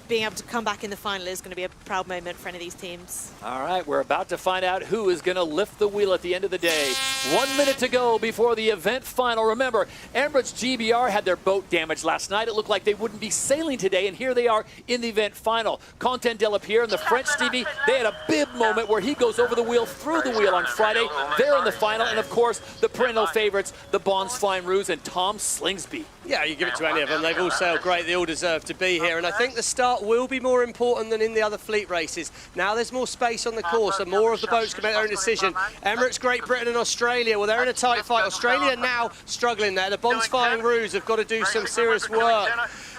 being able to come back in the final is going to be a proud moment for any of these teams. All right, we're about to find out who is going to lift the wheel at the end of the day. 1 minute to go before the event final. Remember, Emirates GBR had their boat damaged last night. It looked like they wouldn't be sailing today, and here they are in the event final. Quentin Delapierre and the French Stevie, they had a bib moment where he goes over the wheel, through the wheel on Friday. They're in the final, and of course, the perennial favorites, the Bonds Flying Roos and Tom Slingsby. Yeah, you give it to any of them. They've all sailed great. They all deserve to be here. And I think the start will be more important than in the other fleet races. Now there's more space on the course and more of the boats can make their own decision. Emirates, Great Britain and Australia, well, they're in a tight fight. Australia now struggling there. The Bonds Flying Roos have got to do some serious work.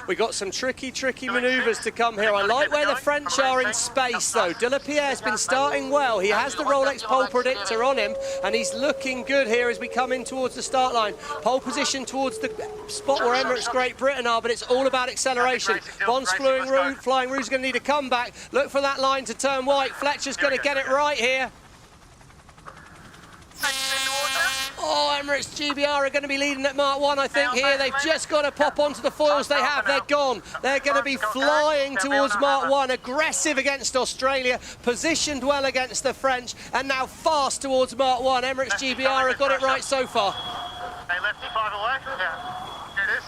We've got some tricky manoeuvres to come here. I like where the French are in space, though. Delapierre's been starting well. He has the Rolex pole predictor on him, and he's looking good here as we come in towards the start line. Pole position towards the spot where Emirates Great Britain are, but it's all about acceleration. Bonds Flying Roos is going to need a comeback. Look for that line to turn white. Fletcher's going to get it right here. Oh, Emirates GBR are going to be leading at Mark 1, I think, here. They've just got to pop onto the foils they have. They're gone. They're going to be flying towards Mark 1. Aggressive against Australia, positioned well against the French, and now fast towards Mark 1. Emirates GBR have got it right so far. Hey, lefty, 5 away. Yeah, here it is.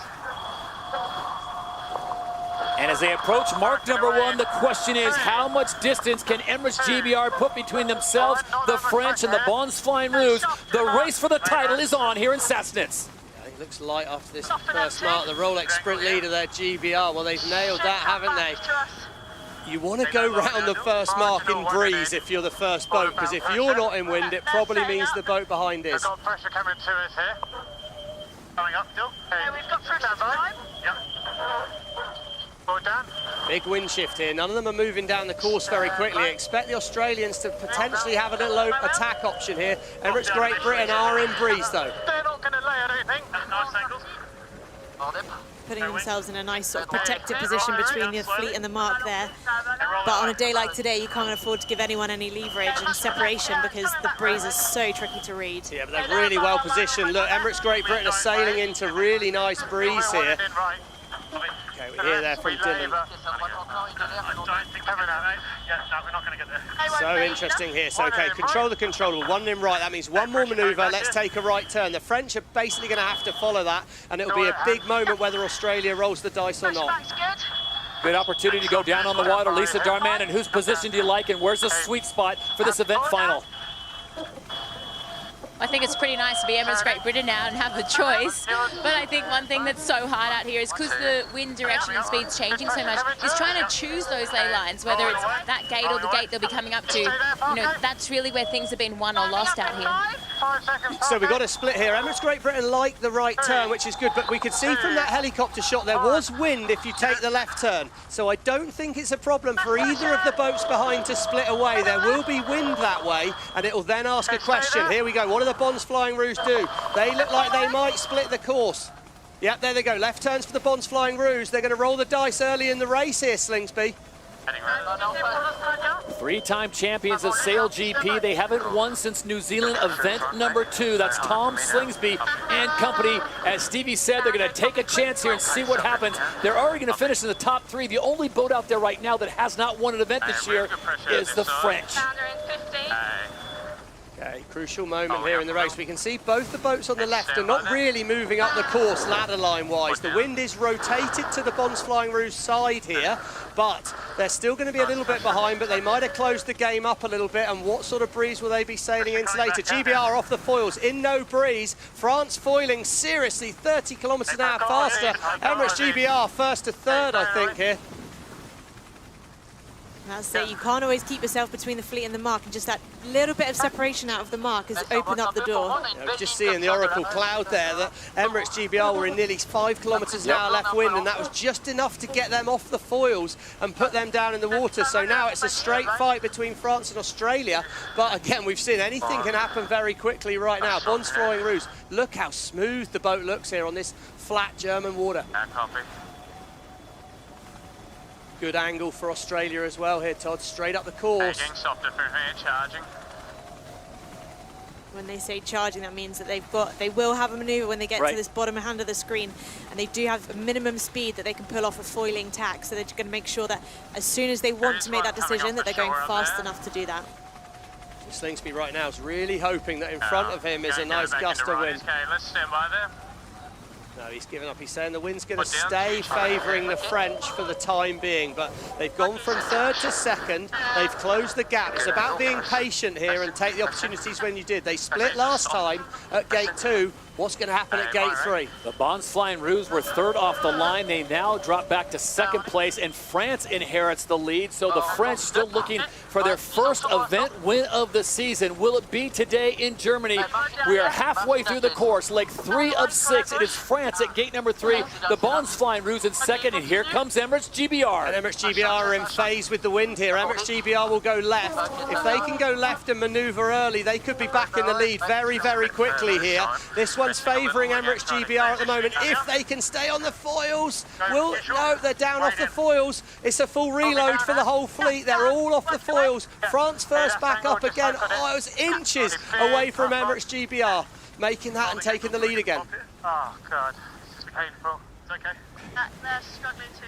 And as they approach mark number 1, the question is, how much distance can Emirates GBR put between themselves, the French, and the Bonds Flying Roos? The race for the title is on here in Sassnitz. Yeah, it looks light after this first mark. The Rolex sprint leader there, GBR. Well, they've nailed that, haven't they? You want to go round the first mark in breeze if you're the first boat, because if you're not in wind, it probably means the boat behind is. We've got pressure coming to us here. Coming up still. Hey, we've got pressure time. Yep. Down. Big wind shift here. None of them are moving down the course very quickly. Expect the Australians to potentially have a little attack option here. Emirates Great Britain are in breeze, though. They're not going to lay, I don't think. Nice angles. Putting themselves in a nice sort of protected position between the fleet and the mark there. But on a day like today, you can't afford to give anyone any leverage and separation because the breeze is so tricky to read. Yeah, but they're really well positioned. Look, Emirates Great Britain are sailing into really nice breeze here. Okay, we hear there from Dylan. So interesting here. So, okay, control the controllable. One in right, that means one more manoeuvre. Let's take a right turn. The French are basically going to have to follow that, and it'll be a big moment whether Australia rolls the dice or not. Good opportunity to go down on the water. Lisa Darman, and whose position do you like, and where's the sweet spot for this event final? I think it's pretty nice to be Emirates Great Britain now and have the choice. But I think one thing that's so hard out here is because the wind direction and speed's changing so much, is trying to choose those ley lines, whether it's that gate or the gate they'll be coming up to. You know, that's really where things have been won or lost out here. So we've got a split here. Emirates Great Britain like the right turn, which is good, but we could see from that helicopter shot there was wind if you take the left turn. So I don't think it's a problem for either of the boats behind to split away. There will be wind that way, and it will then ask a question. Here we go. What do the Bonds Flying Roos do? They look like they might split the course. Yep, there they go. Left turns for the Bonds Flying Roos. They're going to roll the dice early in the race here, Slingsby. Three-time champions of SailGP. They haven't won since New Zealand event number 2. That's Tom Slingsby and company. As Stevie said, they're going to take a chance here and see what happens. They're already going to finish in the top 3. The only boat out there right now that has not won an event this year is the French. Okay, crucial moment here in the race. We can see both the boats on the left are not really moving up the course ladder line-wise. The wind is rotated to the Bonds Flying Roos side here, but they're still going to be a little bit behind, but they might have closed the game up a little bit. And what sort of breeze will they be sailing into later? GBR off the foils, in no breeze. France foiling seriously 30 kilometres an hour faster. Emirates GBR first to third, I think, here. That's it. You can't always keep yourself between the fleet and the mark, and just that little bit of separation out of the mark has opened up the door. Yeah, just seeing the Oracle cloud there that Emirates GBR were in nearly 5 kilometres an hour left wind, and that was just enough to get them off the foils and put them down in the water. So now it's a straight fight between France and Australia, but again, we've seen anything can happen very quickly right now. Bonds Flying Roos, look how smooth the boat looks here on this flat German water. Good angle for Australia as well here, Todd. Straight up the course. Softer from here, charging. When they say charging, that means that they will have a maneuver when they get to this bottom hand of the screen, and they do have a minimum speed that they can pull off a foiling tack. So they're going to make sure that as soon as they want to make that decision, that they're going fast enough to do that. Slingsby right now is really hoping that in front of him is a nice gust of wind. Okay, let's stand by there. No, he's given up. He's saying the wind's going to stay favouring the French for the time being, but they've gone from third to second. They've closed the gap. It's about being patient here and take the opportunities when you did. They split last time at gate 2. What's going to happen at gate 3? The Bonds Flying Roos were third off the line. They now drop back to second place, and France inherits the lead. So the French still looking for their first event win of the season. Will it be today in Germany? We are halfway through the course, leg 3 of 6. It is France at gate number 3. The Bonds Flying Roos in second, and here comes Emirates GBR. And Emirates GBR are in phase with the wind here. Emirates GBR will go left. If they can go left and manoeuvre early, they could be back in the lead very, very quickly here. This one's favouring Emirates GBR at the moment. If they can stay on the foils, no, they're down off the foils. It's a full reload for the whole fleet. They're all off the foils. France first back up again. Oh, it was inches away from Emirates GBR, making that and taking the lead again. Oh, God. This is painful. It's okay. They're struggling too.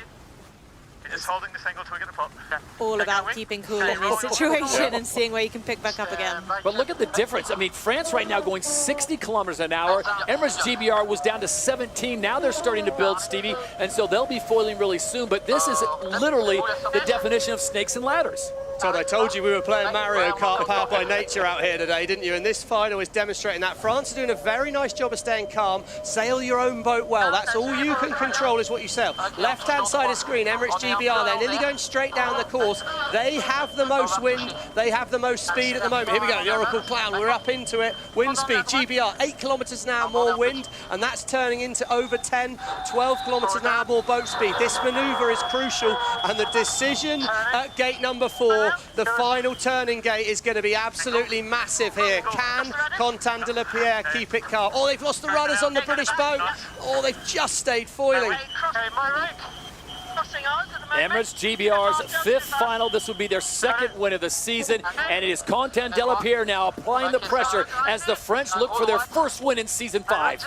You're just holding this angle till we get the pop. All about keeping cool in this situation and seeing where you can pick back up again. But look at the difference. I mean, France right now going 60 kilometers an hour. Emirates GBR was down to 17. Now they're starting to build, Stevie, and so they'll be foiling really soon. But this is literally the definition of snakes and ladders. Todd, I told you we were playing Mario Kart Powered by Nature out here today, didn't you? And this final is demonstrating that. France are doing a very nice job of staying calm. Sail your own boat well. That's all you can control is what you sail. Left-hand side of screen, Emirates GBR, they're nearly going straight down the course. They have the most wind. They have the most speed at the moment. Here we go, the Oracle Clown. We're up into it. Wind speed, GBR, 8 kilometers an hour more wind, and that's turning into over 10, 12 kilometers an hour more boat speed. This maneuver is crucial, and the decision at gate number 4, the final turning gate, is going to be absolutely massive here. Can Contant de la Pierre keep it calm? Oh, they've lost the rudders on the British boat. Oh, they've just stayed foiling. Emirates GBR's 5th final. This will be their 2nd win of the season, and it is Contant de la Pierre now applying the pressure as the French look for their first win in season 5.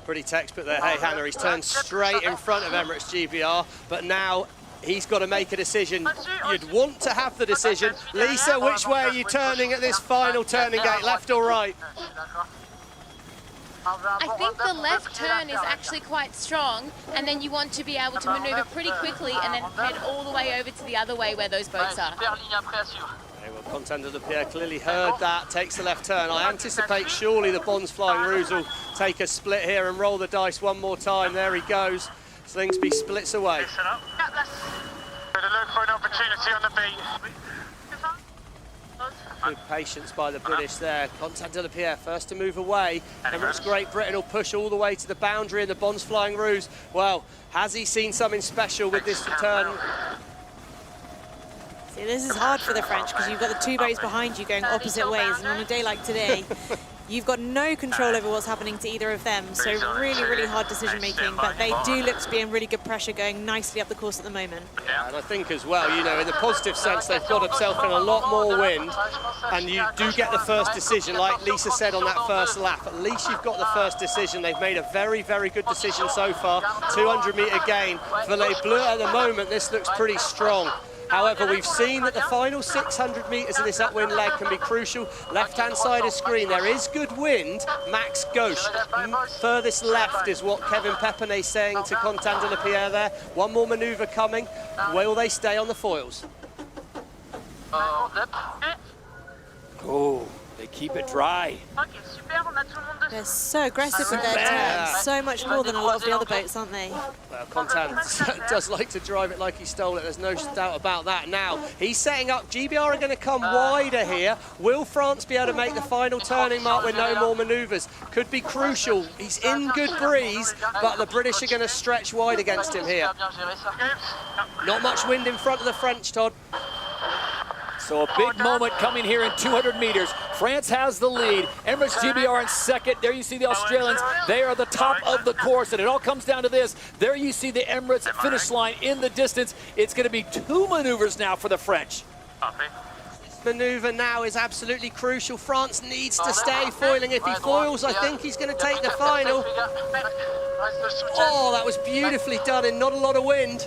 Pretty textbook there. Hey, Hannah, he's turned straight in front of Emirates GBR, but now he's got to make a decision. You'd want to have the decision. Lisa, which way are you turning at this final turning gate, left or right? I think the left turn is actually quite strong, and then you want to be able to maneuver pretty quickly and then head all the way over to the other way where those boats are. Okay, well, Contant de la Pierre clearly heard that, takes the left turn. I anticipate surely the Bonds Flying Roos will take a split here and roll the dice one more time. There he goes. Slingsby splits away. Listen up. Look for an opportunity on the beat. Good patience by the British there. Contant de la Pierre first to move away. Emirates Great Britain will push all the way to the boundary, and the Bonds Flying Roos, well, has he seen something special with this turn? See, this is hard for the French because you've got the 2 boats behind you going opposite ways, and on a day like today, you've got no control over what's happening to either of them. So really, really hard decision making, but they do look to be in really good pressure going nicely up the course at the moment. Yeah, and I think as well, you know, in the positive sense, they've got themselves in a lot more wind, and you do get the first decision, like Lisa said on that first lap. At least you've got the first decision. They've made a very, very good decision so far. 200-metre gain for Les Bleus at the moment. This looks pretty strong. However, we've seen that the final 600 metres of this upwind leg can be crucial. Left-hand side of screen, there is good wind. Max Gauche, furthest left is what Kevin Pepinet's saying to Contant de la Pierre there. One more manoeuvre coming. Will they stay on the foils? Oh, they keep it dry. They're so aggressive with their turns, so much more than a lot of the other boats, aren't they? Well, Contant does like to drive it like he stole it, there's no doubt about that. Now, he's setting up, GBR are going to come wider here. Will France be able to make the final turning mark with no more manoeuvres? Could be crucial. He's in good breeze, but the British are going to stretch wide against him here. Not much wind in front of the French, Todd. So a big moment coming here in 200 meters. France has the lead. Emirates GBR in second. There you see the Australians. They are the top of the course, and it all comes down to this. There you see the Emirates finish line in the distance. It's going to be 2 maneuvers now for the French. manoeuvre now is absolutely crucial. France needs to stay foiling. If he foils, I think he's going to take the final. Oh, that was beautifully done in not a lot of wind.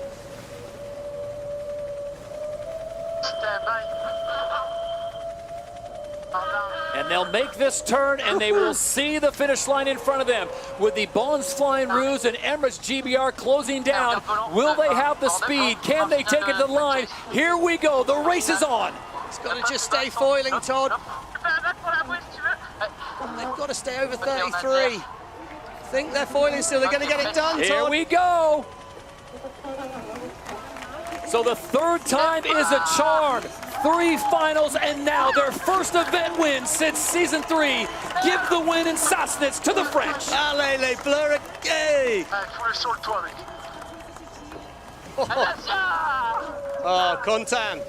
And they'll make this turn, and they will see the finish line in front of them. With the Bonds Flying Roos and Emirates GBR closing down, will they have the speed? Can they take it to the line? Here we go. The race is on. It's got to just stay foiling, Todd. They've got to stay over 33. I think they're foiling still. They're going to get it done, Todd. Here we go. So the third time is a charm. 3 finals, and now their first event win since season 3. Give the win in Sassnitz to the French. Allez, les bleus, gay. Oh, Contam.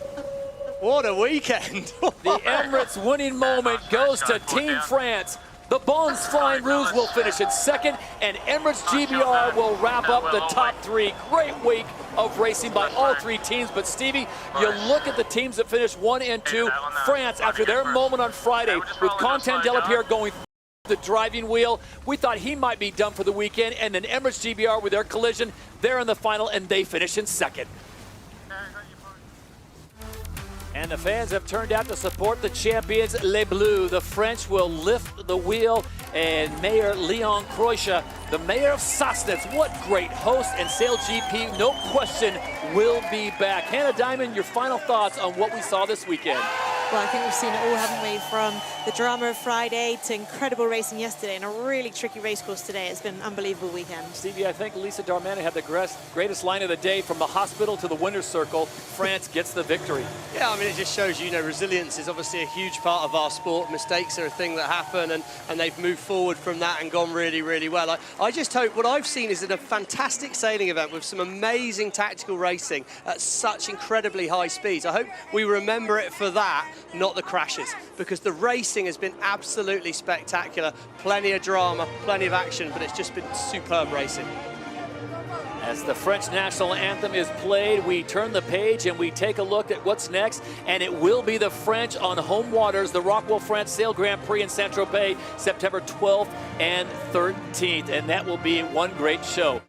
What a weekend. The Emirates winning moment goes to Team France. The Bonds Flying Roos will finish in second, and Emirates GBR will wrap up the top 3. Great week of racing by all 3 teams. But Stevie, you look at the teams that finished 1 and 2. France, after their moment on Friday, with Quentin Delapierre going the driving wheel, we thought he might be done for the weekend. And then Emirates GBR with their collision, they're in the final, and they finish in second. And the fans have turned out to support the champions, Les Bleus. The French will lift the wheel, and Mayor Leon Croixa, the mayor of Sassnitz, what great host, and SailGP, no question, will be back. Hannah Diamond, your final thoughts on what we saw this weekend? Well, I think we've seen it all, haven't we? From the drama of Friday to incredible racing yesterday and a really tricky race course today. It's been an unbelievable weekend. Stevie, I think Lisa Darmanin had the greatest line of the day. From the hospital to the winner's circle, France gets the victory. Yeah, I mean, it just shows you, resilience is obviously a huge part of our sport. Mistakes are a thing that happen, and they've moved forward from that and gone really, really well. I just hope what I've seen is a fantastic sailing event with some amazing tactical racing at such incredibly high speeds. I hope we remember it for that, not the crashes, because the racing has been absolutely spectacular. Plenty of drama, plenty of action, but it's just been superb racing. As the French national anthem is played, we turn the page and we take a look at what's next, and it will be the French on home waters, the Rockwell France Sail Grand Prix in Saint-Tropez, September 12th and 13th, and that will be one great show.